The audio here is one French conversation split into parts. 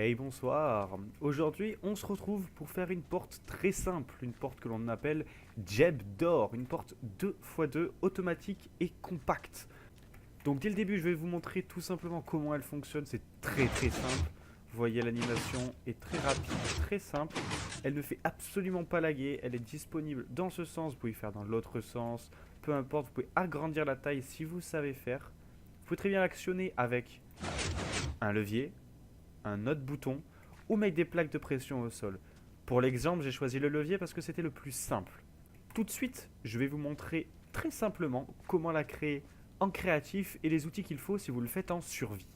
Hey, bonsoir. Aujourd'hui, on se retrouve pour faire une porte très simple, une porte que l'on appelle Jeb d'or, une porte 2x2 automatique et compacte. Donc dès le début, je vais vous montrer tout simplement comment elle fonctionne, c'est très simple. Vous voyez, l'animation est très rapide, très simple. Elle ne fait absolument pas laguer, elle est disponible dans ce sens, vous pouvez faire dans l'autre sens, peu importe, vous pouvez agrandir la taille si vous savez faire. Vous pouvez très bien l'actionner avec un levier, un autre bouton ou mettre des plaques de pression au sol. Pour l'exemple, j'ai choisi le levier parce que c'était le plus simple. Tout de suite, je vais vous montrer très simplement comment la créer en créatif et les outils qu'il faut si vous le faites en survie.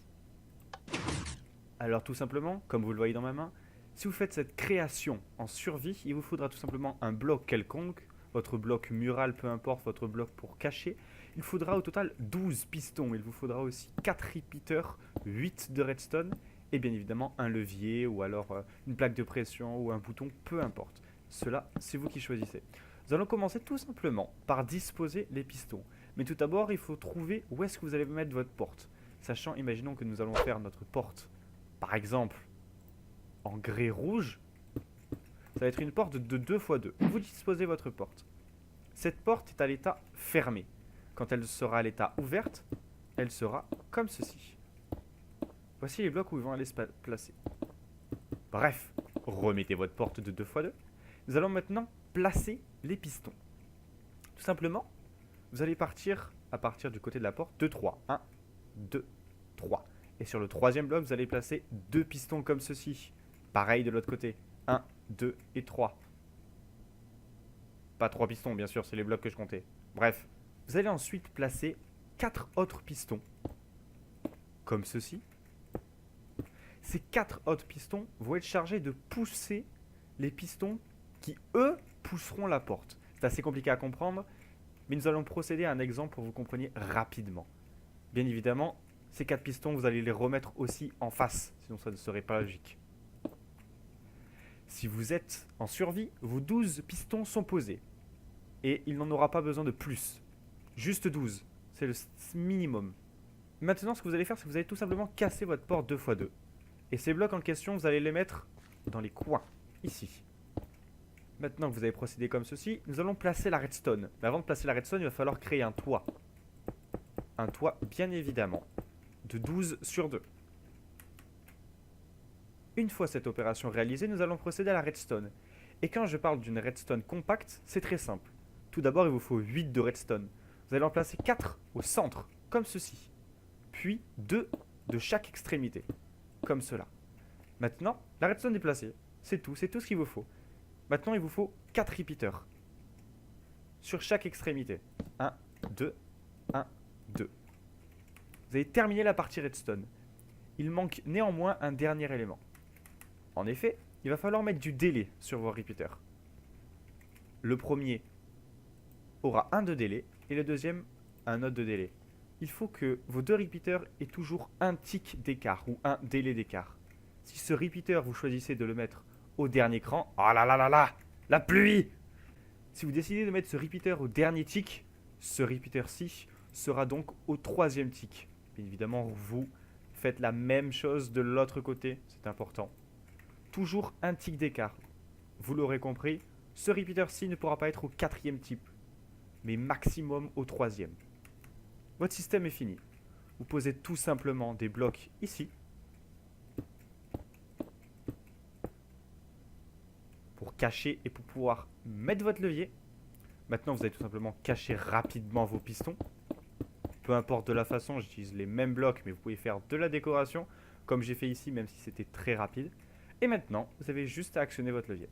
Alors tout simplement, comme vous le voyez dans ma main, si vous faites cette création en survie, il vous faudra tout simplement un bloc quelconque, votre bloc mural, peu importe, votre bloc pour cacher. Il faudra au total 12 pistons, il vous faudra aussi 4 repeaters, 8 de redstone et bien évidemment un levier ou alors une plaque de pression ou un bouton, peu importe. Cela, c'est vous qui choisissez. Nous allons commencer tout simplement par disposer les pistons. Mais tout d'abord, il faut trouver où est-ce que vous allez mettre votre porte. Sachant, imaginons que nous allons faire notre porte, par exemple, en grès rouge. Ça va être une porte de 2x2. Vous disposez votre porte. Cette porte est à l'état fermé. Quand elle sera à l'état ouverte, elle sera comme ceci. Voici les blocs où ils vont aller se placer. Bref, remettez votre porte de 2x2. Nous allons maintenant placer les pistons. Tout simplement, vous allez partir à partir du côté de la porte de 3. 1, 2, 3. Et sur le troisième bloc, vous allez placer 2 pistons comme ceci. Pareil de l'autre côté. 1, 2 et 3. Pas 3 pistons, bien sûr, c'est les blocs que je comptais. Bref, vous allez ensuite placer 4 autres pistons. Comme ceci. Ces 4 autres pistons vont être chargés de pousser les pistons qui, eux, pousseront la porte. C'est assez compliqué à comprendre, mais nous allons procéder à un exemple pour que vous compreniez rapidement. Bien évidemment, ces 4 pistons, vous allez les remettre aussi en face, sinon ça ne serait pas logique. Si vous êtes en survie, vos 12 pistons sont posés. Et il n'en aura pas besoin de plus. Juste 12. C'est le minimum. Maintenant, ce que vous allez faire, c'est que vous allez tout simplement casser votre porte 2x2. Et ces blocs en question, vous allez les mettre dans les coins, ici. Maintenant que vous avez procédé comme ceci, nous allons placer la redstone. Mais avant de placer la redstone, il va falloir créer un toit. Un toit, bien évidemment, de 12 sur 2. Une fois cette opération réalisée, nous allons procéder à la redstone. Et quand je parle d'une redstone compacte, c'est très simple. Tout d'abord, il vous faut 8 de redstone. Vous allez en placer 4 au centre, comme ceci. Puis 2 de chaque extrémité, comme cela. Maintenant, la redstone est placée. C'est tout ce qu'il vous faut. Maintenant, il vous faut 4 repeaters. Sur chaque extrémité. 1, 2, 1, 2. Vous avez terminé la partie redstone. Il manque néanmoins un dernier élément. En effet, il va falloir mettre du délai sur vos repeaters. Le premier aura un de délai et le deuxième un autre de délai. Il faut que vos 2 repeaters aient toujours un tick d'écart ou un délai d'écart. Si ce repeater, vous choisissez de le mettre au dernier cran, oh là là là là, la pluie! Si vous décidez de mettre ce repeater au dernier tick, ce repeater-ci sera donc au 3e tick. Bien évidemment, vous faites la même chose de l'autre côté, c'est important. Toujours un tick d'écart. Vous l'aurez compris, ce repeater-ci ne pourra pas être au 4e type, mais maximum au 3e. Votre système est fini. Vous posez tout simplement des blocs ici. Pour cacher et pour pouvoir mettre votre levier. Maintenant, vous allez tout simplement cacher rapidement vos pistons. Peu importe de la façon, j'utilise les mêmes blocs, mais vous pouvez faire de la décoration, comme j'ai fait ici, même si c'était très rapide. Et maintenant, vous avez juste à actionner votre levier.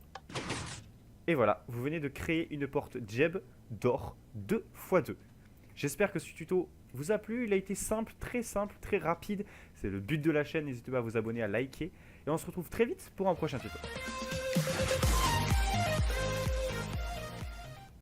Et voilà, vous venez de créer une porte Jeb d'or 2x2. J'espère que ce tuto vous a plu, il a été simple, très rapide. C'est le but de la chaîne, n'hésitez pas à vous abonner, à liker. Et on se retrouve très vite pour un prochain tuto.